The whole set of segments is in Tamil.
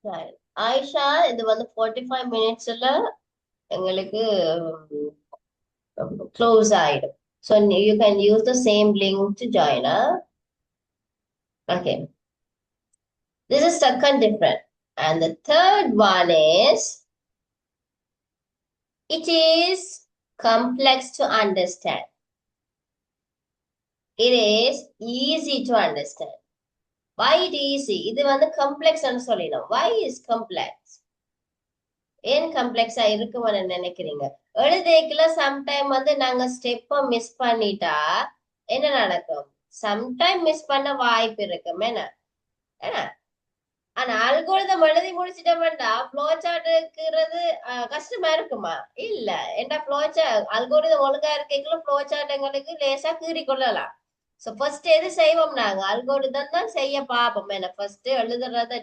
Right. ஆயிஷா இது வந்து 45 மினிட்ஸ்ல எங்களுக்கு க்ளோஸ் ஆயிடும். So you can use the same link to join. Okay. This is second different. And the third one is it is complex to understand. It is easy to understand. Why it easy? இது வந்து complex ன்னு சொல்லிடும். Why is complex? ஏன் கம்ப்ளெக்ஸா இருக்கும்னு நினைக்கிறீங்க? எழுதேக்குல சம்டைம் வந்து நாங்க ஸ்டெப்ப மிஸ் பண்ணிட்டா என்ன நடக்கும்? சம்டைம் மிஸ் பண்ண வாய்ப்பு இருக்கும். என்ன என்ன ஆனா அல்கோரிதம் எழுதி முடிச்சிட்டோம்டா ஃப்ளோ சார்ட் இருக்கிறது கஷ்டமா இருக்குமா? இல்ல. ஏன்டா ஃப்ளோ சார்ட் அல்கோரிதம் ஒழுங்கா இருக்கீங்களோ ஃப்ளோ சார்ட் எங்களுக்கு லேசா கீறி கொள்ளலாம். சோ ஃபர்ஸ்ட் எது செய்வோம்? நாங்க அல்கோரிதம் தான் செய்ய பார்ப்போம். என்ன ஃபர்ஸ்ட் எழுதுறத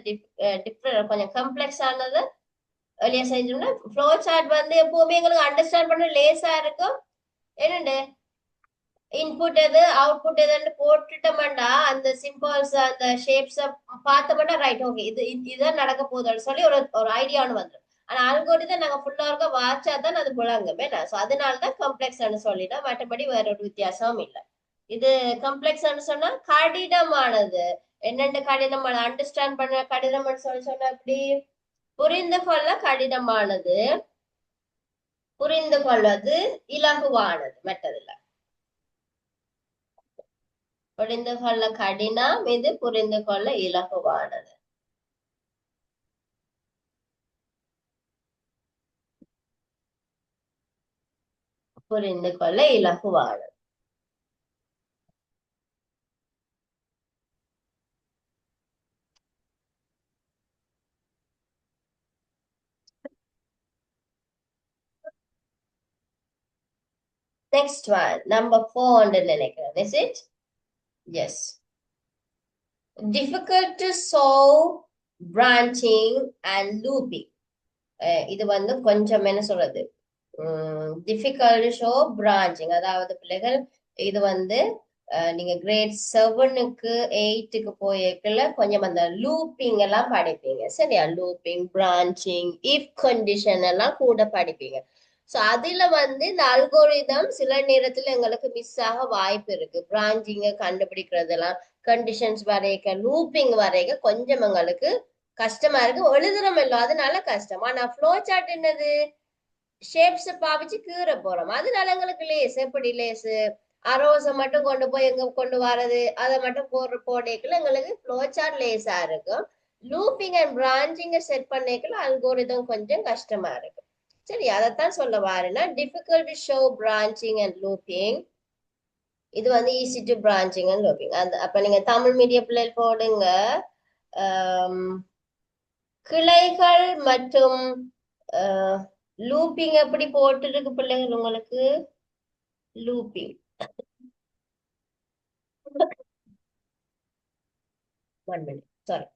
டிஃப்ரெண்ட் கொஞ்சம் கம்ப்ளெக்ஸ் ஆனது வெளியே செஞ்சோம்னா ஃப்ளோ சார்ட் வந்து எப்பவுமே எங்களுக்கு அண்டர்ஸ்டாண்ட் பண்ண லேசா இருக்கும். என்னண்டு இன்புட் எது அவுட்புட் எதுன்னு போட்டுட்டோம்னா அந்த சிம்பிள்ஸ் அந்த ஷேப்ஸ் பார்த்தோம்னா ரைட் ஓகே இதுதான் நடக்க போகுதுன்னு சொல்லி ஒரு ஒரு ஐடியான்னு வந்துடும். ஆனா அல்கோரிதம் நாங்க ஃபுல்லா இருக்க வாட்சா தான் அது புழங்கும். என்ன சோ அதனாலதான் கம்ப்ளெக்ஸ்ன்னு சொல்லிட்டோம். மற்றபடி வேற ஒரு வித்தியாசமும் இல்லை. இது கம்ப்ளெக்ஸ்ன்னு சொன்னா கடினமானது. என்னென்ன கடினமான அண்டர்ஸ்டாண்ட் பண்ண கடினம்னு சொல்லி சொன்னா அப்படி புரிந்து கொள்ள கடினமானது, புரிந்து கொள்வது இலகுவானது. மற்றதில்ல. புரிந்து கொள்ள கடினம், இது புரிந்து கொள்ள இலகுவானது. புரிந்து கொள்ள இலகுவானது. Next one, number 4 நினைக்கிறேன். Is it? Yes. Difficult to solve branching and looping. இது வந்து கொஞ்சம் என்ன சொல்றது, டிஃபிகல்ட் ஷோ பிரான்ச்சிங். அதாவது பிள்ளைகள் இது வந்து நீங்க கிரேட் 7க்கு 8க்கு போயிருக்கல கொஞ்சம் அந்த லூப்பிங் எல்லாம் படிப்பீங்க. சரியா? லூப்பிங், பிரான்ச்சிங், இஃப் கண்டிஷன் எல்லாம் கூட படிப்பீங்க. சோ அதுல வந்து இந்த அல்கோரிதம் சில நேரத்துல எங்களுக்கு மிஸ் ஆக வாய்ப்பு இருக்கு. பிரான்ச்சிங்க கண்டுபிடிக்கிறதெல்லாம் கண்டிஷன்ஸ் வரைக்க லூப்பிங் வரைக்க கொஞ்சம் எங்களுக்கு கஷ்டமா இருக்கு. எழுதுறோம் இல்லை அதனால கஷ்டம். ஆனா ஃப்ளோ சார்ட் என்னது? ஷேப்ஸ் பாவிச்சு கீற போறோம். அதனால எங்களுக்கு லேஸ். எப்படி லேஸ்? அரோஸ மட்டும் கொண்டு போய் எங்க கொண்டு வர்றது, அதை மட்டும் போடக்குள்ள எங்களுக்கு ஃப்ளோ சார்ட் லேஸா இருக்கும். லூப்பிங் அண்ட் பிரான்ச்சிங்க செட் பண்ணிக்கல அல்கோரிதம் கொஞ்சம் கஷ்டமா இருக்கு. சரி, அதைத்தான் சொல்ல வாருன்னா difficult to show branching and looping. இது வந்து easy to branching and looping. அந்த அப்ப நீங்க தமிழ் மீடியம் பிள்ளைகள் போடுங்க. கிளைகள் மற்றும் லூப்பிங் எப்படி போட்டுருக்கு பிள்ளைகள் உங்களுக்கு? Looping, one minute, sorry.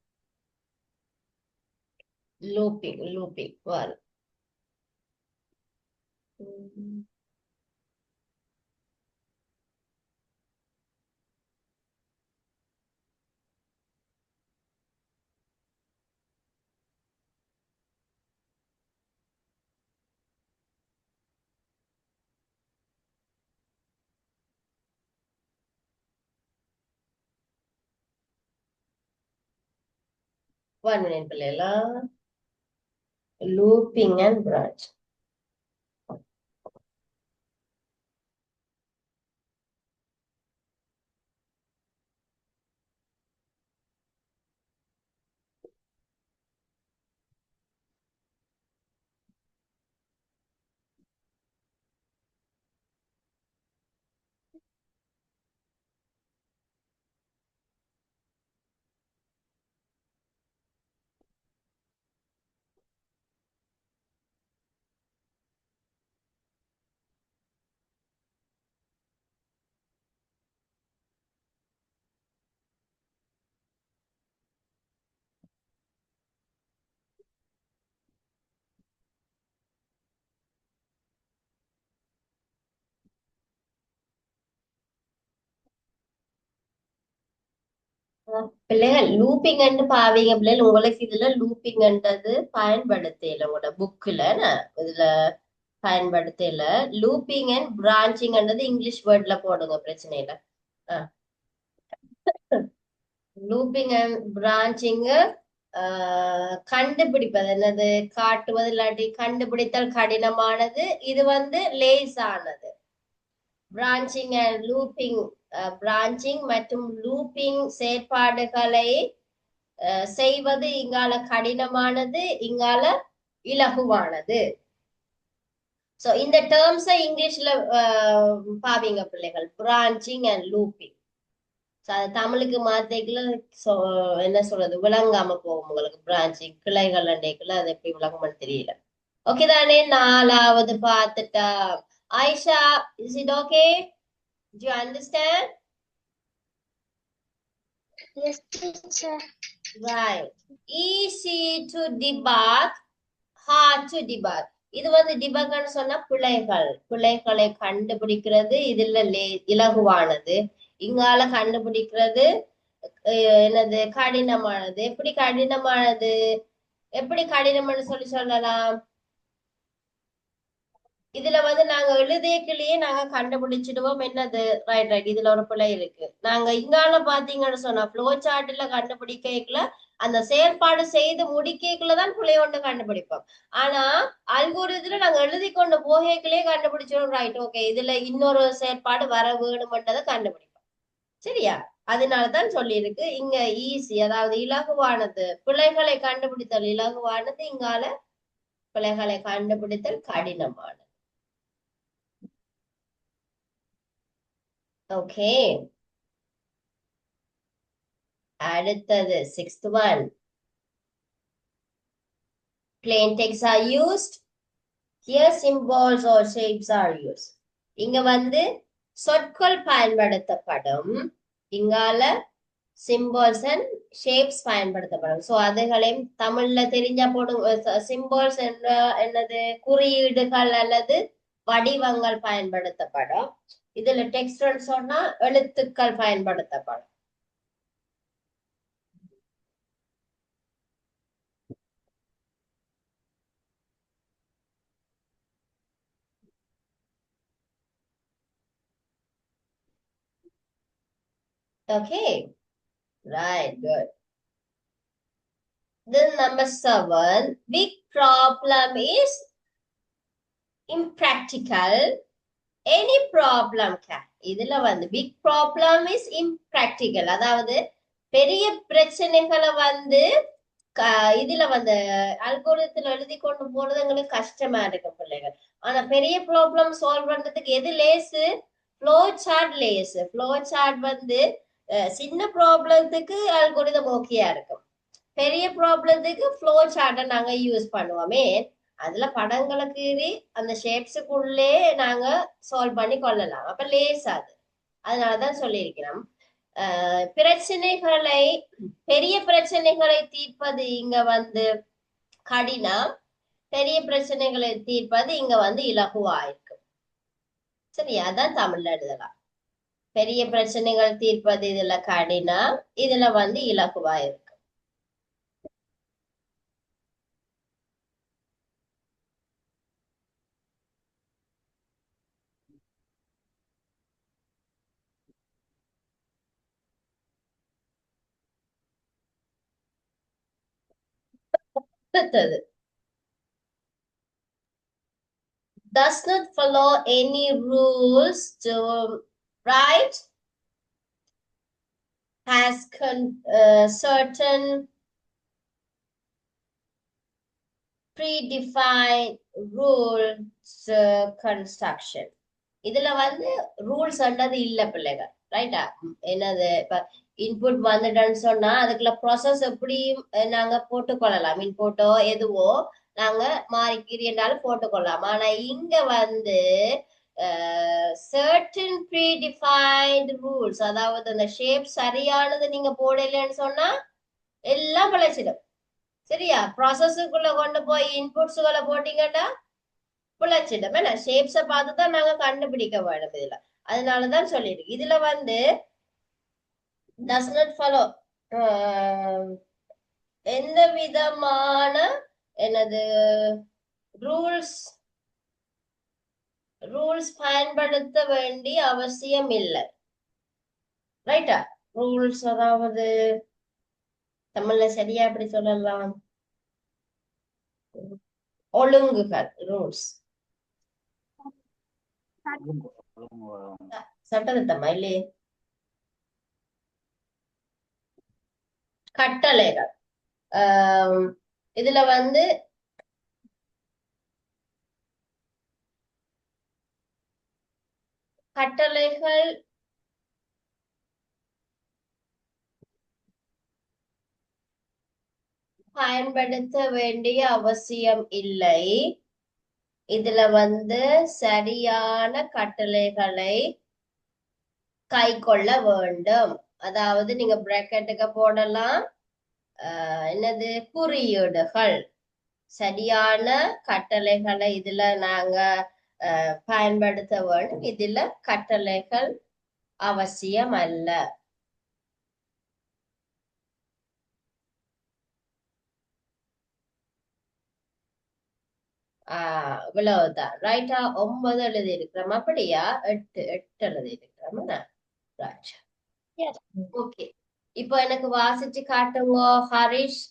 Looping வாரு. ஒன் மினிட் பிள்ளைகளா. Looping and branch. பிள்ளைகள் லூப்பிங் பாவீங்க பிள்ளைகள், உங்களுக்கு இதுல லூப்பிங்ன்றது பயன்படுத்தல உங்களோட புக்ல, இதுல பயன்படுத்தல. லூப்பிங் அண்ட் பிரான்ச்சிங்ன்றது இங்கிலீஷ் வேர்ட்ல போடுங்க, பிரச்சனை இல்ல. லூப்பிங் அண்ட் பிரான்ச்சிங் கண்டுபிடிப்பது என்னது, காட்டுவது இல்லாட்டி கண்டுபிடித்தல் கடினமானது, இது வந்து லேசானது. பிரான்ச்சிங் அண்ட் லூப்பிங், பிரான்ச்சிங் மற்றும் லூப்பிங் செயற்பாடுகளை செய்வது இங்கால கடினமானது, இங்கால இலகுவானது. சோ இந்த டேர்ம்ஸை இங்கிலீஷ்ல பாவீங்க பிள்ளைகள், பிரான்ச்சிங் அண்ட் லூப்பிங். தமிழுக்கு மாத்தைக்குள்ள என்ன சொல்றது, விளங்காம போகும் உங்களுக்கு. பிரான்ச்சிங் கிளைகள் அண்டைக்குள்ள அது எப்படி விளங்கும்னு தெரியல. ஓகே தானே? 4வது பார்த்துட்டா. Ayesha, is it okay? Do you understand? Yes, teacher. Right. Easy to debug, hard to debug. இது வந்து டிபக்னு சொன்னா பிழைகளை கண்டுபிடிக்கிறது, இதுல இலகுவானது. இங்கால கண்டுபிடிக்கிறது என்னது, கடினமானது. எப்படி கடினமானது, எப்படி கடினம்னு சொல்லலாம். இதுல வந்து நாங்க எழுதியக்கிலேயே நாங்க கண்டுபிடிச்சிடுவோம் என்னது, ரைட் ரைட் இதுல ஒரு பிழை இருக்கு. நாங்க இங்கால பாத்தீங்கன்னு சொன்னா ஃப்ளோ சார்ட்ல கண்டுபிடிக்கல, அந்த செயற்பாடு செய்து முடிக்கக்குள்ளதான் பிழை ஒன்று கண்டுபிடிப்போம். ஆனா அல்கோரிதத்துல நாங்க எழுதி கொண்டு போகக்குள்ளே கண்டுபிடிச்சிடும், ரைட் ஓகே இதுல இன்னொரு செயற்பாடு வர வேணும்ன்றதை கண்டுபிடிப்போம். சரியா? அதனாலதான் சொல்லியிருக்கு இங்க ஈஸி, அதாவது இலகுவானது. பிழைகளை கண்டுபிடித்தல் இலகுவானது, இங்கால பிழைகளை கண்டுபிடித்தல் கடினமானது. ஓகே, அடுத்தது 6th one. Plain text are used. Here symbols or shapes are used. இங்க வந்து சொற்கள் பயன்படுத்தப்படும், இங்கால symbols and shapes பயன்படுத்தப்படும். சோ அதுகளையும் தமிழ்ல தெரிஞ்சா போடும். symbols என்னது, குறியீடுகள் அல்லது வடிவங்கள் பயன்படுத்தப்படும். இதுல டெக்ஸ்ட் சொன்னா எழுத்துக்கள் பயன்படுத்தப்படும். Okay, right, good. Then number 7, big problem is impractical. Any problem can. இதுல வந்து big problem is impractical, அதாவது பெரிய பிரச்சனைகளை வந்து இதுல வந்து அல்கோரிதத்துல எழுதி கொண்டு போறது எங்களுக்கு கஷ்டமா இருக்கு பிள்ளைகள். ஆனா பெரிய ப்ராப்ளம் சால்வ் பண்றதுக்கு எது லேசு, ஃப்ளோ சார்ட் லேசு. ஃப்ளோ சார்ட் வந்து சின்ன ப்ராப்ளத்துக்கு அல்கோரிதம் ஓகேயா இருக்கும், பெரிய ப்ராப்ளத்துக்கு ஃப்ளோ சார்ட்டை நாங்க யூஸ் பண்ணுவோமே. அதுல படங்களை கீறி அந்த ஷேப்ஸுக்குள்ளே நாங்க சால்வ் பண்ணி கொள்ளலாம், அப்ப லேஸ் அது. அதனாலதான் சொல்லியிருக்கிறோம் பிரச்சனைகளை, பெரிய பிரச்சனைகளை தீர்ப்பது இங்க வந்து கடினம், பெரிய பிரச்சனைகளை தீர்ப்பது இங்க வந்து இலகுவா இருக்கும். சரி, அதான் தமிழ்ல எழுதலாம். பெரிய பிரச்சனைகள் தீர்ப்பது இதுல கடினம், இதுல வந்து இலகுவா இருக்கு. அடுத்தது, does not follow any rules to write, has certain predefined rules construction. இதுல வந்து ரூல்ஸ் இல்ல பிள்ளைகள், ரைட்டா? என்னது, இப்ப இன்புட் வந்துட்டேன்னு சொன்னா அதுக்குள்ள ப்ராசஸ் எப்படி நாங்க போட்டுக்கொள்ளலாம், இன்புட்டோ எதுவோ நாங்க மாறிக்கிறீண்டாலும் போட்டுக்கொள்ளலாம். ஆனா இங்க வந்து certain predefined rules, அதாவது அந்த ஷேப் சரியானது நீங்க போடலன்னு சொன்னா எல்லாம் பிழைச்சிடும். சரியா? ப்ராசஸுக்குள்ள கொண்டு போய் இன்புட்ஸுகளை போட்டீங்கன்னா பிழைச்சிடும். ஏன்னா ஷேப்ஸை பார்த்துதான் நாங்க கண்டுபிடிக்க வேணும் இதுல. அதனாலதான் சொல்லியிருக்கு இதுல வந்து does not follow ஆஹ், எந்த விதமான எனது ரூல்ஸ் ரூல்ஸ் பயன்படுத்த வேண்டிய அவசியம் இல்லை. ரைட்டா? ரூல்ஸ் அதாவது தமிழ்ல சரியா எப்படி சொல்லலாம்? ஒழுங்குகள், ரூல்ஸ். சட்டத்திட்டமா இல்லையே? கட்டளைகள். இதுல வந்து கட்டளைகள் பயன்படுத்த வேண்டிய அவசியம் இல்லை. இதுல வந்து சரியான கட்டளைகளை கை கொள்ள வேண்டும். அதாவது நீங்க பிராக்கெட்டுக்கு போடலாம். என்னது? குறியீடுகள். சரியான கட்டளைகளை இதுல நாங்க பயன்படுத்த வேண்டும். இதுல கட்டளைகள் அவசியம் அல்ல. இவ்வளவுதான். ரைட்டா? 9 எழுதி இருக்கிறோம். அப்படியா? 8 எழுதி இருக்கிறோம். ரைட். Yes. ஓகே. இப்போ எனக்கு வாசிச்சு காட்டுங்க Harish.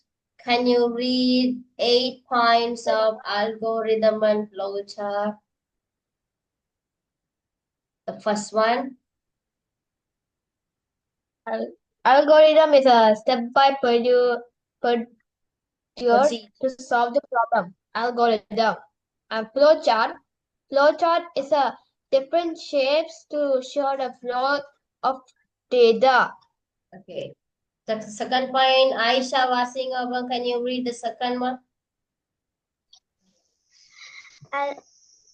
Can you read 8 points of algorithm and flowchart? The first one. Algorithm is a step-by-procedure to solve the problem. Algorithm. And flowchart is a different shapes to show the flow of data. Okay. The second point, Aisha Wasingova, can you read the second one?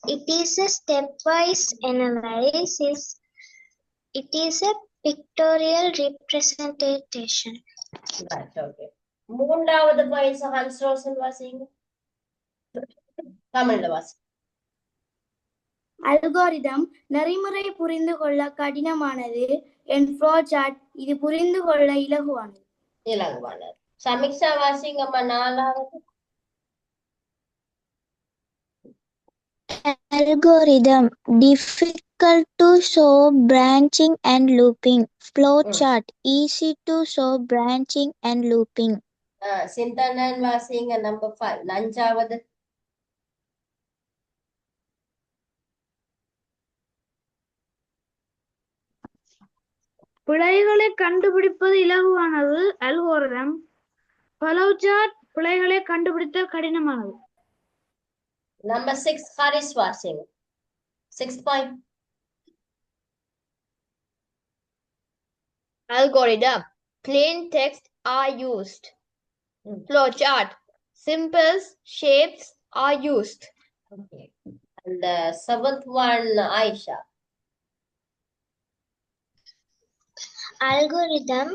It is a stepwise analysis. It is a pictorial representation. Right, okay. மூன்றாவது point, Hans Rosen வாசிங்க. தமிழ்ல வாசி. அல்காரிதம் நெறிமுறை புரிந்து கொள்ள கடினமானது. என் flowchart இது புரிந்து கொள்ள இலகுவானது. இலகுவானது. சமீக்ஷா வாசிங்கம்மா நாலாவது. Algorithm difficult to show branching and looping. Flowchart easy to show branching and looping. சிந்தனன் வாசிங்க நம்பர் 5. அஞ்சாவது. பிழைகளை கண்டுபிடிப்பது இலகுவானது. அல்கோரிதம். flowchart பிழைகளை கண்டுபிடித்தல் கடினமானது. Number 6, Haris வாசிங்க. 6 point. Algorithm. Plain text are used. Flowchart. Symbols, shapes are used. Okay. And the 7th one, Aisha. Algorithm,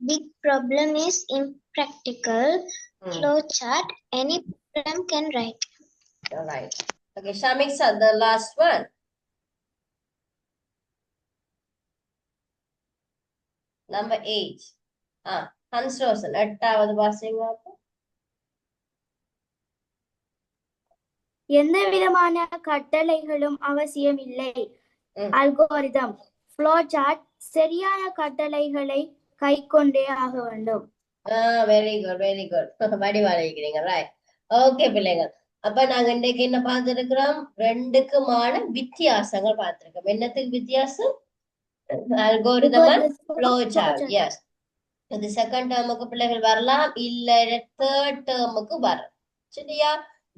big problem is impractical. Flowchart, any program can write. All right. Okay, Shamiksa, the last one. Number 8. Hans Rosen, 8வது வாசிங்க. எந்த விதமான கட்டளைகளும் அவசியம் இல்லை. அல்கோரிதம். flowchart சரியான கட்டளைகளை கை கொண்டே ஆக வேண்டும். Very good, very good. வடிவாளிக்கிறீங்க. ரைட். ஓகே பிள்ளைகள். அப்ப நாங்க இன்னைக்கு என்ன பார்த்திருக்கிறோம்? ரெண்டுக்குமான வித்தியாசங்கள் பார்த்திருக்கோம். என்னத்துக்கு வித்தியாசம்? Algorithm and flowchart. எஸ். இது செகண்ட் டேர்முக்கு பிள்ளைகள் வரலாம், இல்ல தேர்ட் டேர்முக்கு வரும். சரியா?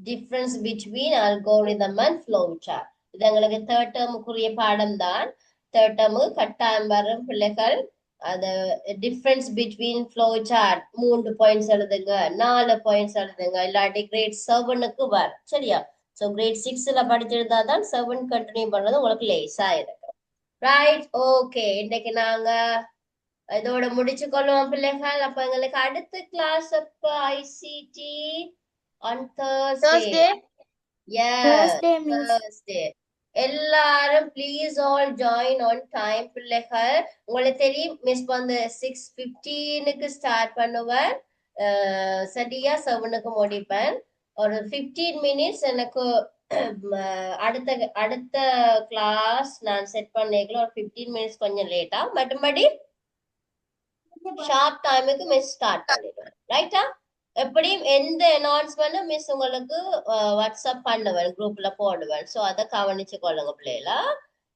Difference between algorithm and flowchart. இது எங்களுக்கு தேர்ட் டேர்முக்குரிய பாடம் தான். தேர்ட் டேர்முக்கு கட்டாயம் வரும் பிள்ளைகள். அது டிஃபரன்ஸ் பிட்வீன் flowchart 3 பாயிண்ட்ஸ் எழுதுங்க, 4 பாயிண்ட்ஸ் எழுதுங்க, இல்லாட்டி கிரேட் 7க்கு வரும். சரியா? சோ கிரேட் 6ல படிச்சிருந்தா தான் 7 கண்டினியூ பண்றது உங்களுக்கு லேசா இருக்கும். ரைட்? ஓகே. இன்னைக்கு நாங்க இதோட முடிச்சு கொள்வோம் பிள்ளைகள். அப்ப எங்களுக்கு அடுத்த கிளாஸ் அப்ப ICT on Thursday. Yes, Thursday. எல்லாரும் please all join on time பிள்ளைகள். உங்களுக்கு தெரியும் மிஸ் வந்து 6:15 ஸ்டார்ட் பண்ணுவேன், சரியா 7 முடிப்பேன். ஒரு 15 மினிட்ஸ் எனக்கு அடுத்த அடுத்த கிளாஸ் நான் செட் பண்ணிக்கலாம். ஒரு 15 மினிட்ஸ் கொஞ்சம் லேட்டா, மற்றபடி ஷார்ப் டைமுக்கு மிஸ் ஸ்டார்ட் பண்ணிடுவேன். ரைட்டா? எப்படியும் எந்த அனௌன்ஸ்மெண்ட்டும் மிஸ் உங்களுக்கு வாட்ஸ்அப் பண்ணுவேன், குரூப்ல போடுவேன். ஸோ அதை கவனிச்சு கொள்ளுங்க பிள்ளைகளா.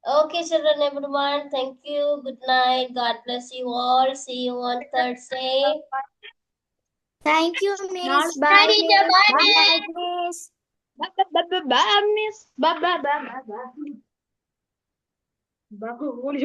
Okay, children, everyone. Thank you. Good night. God bless you all. See you on Thursday. Thank you, Miss. Bye, Bye, teacher. Miss. Bye, Bye, Miss. Bye, Miss. Bye.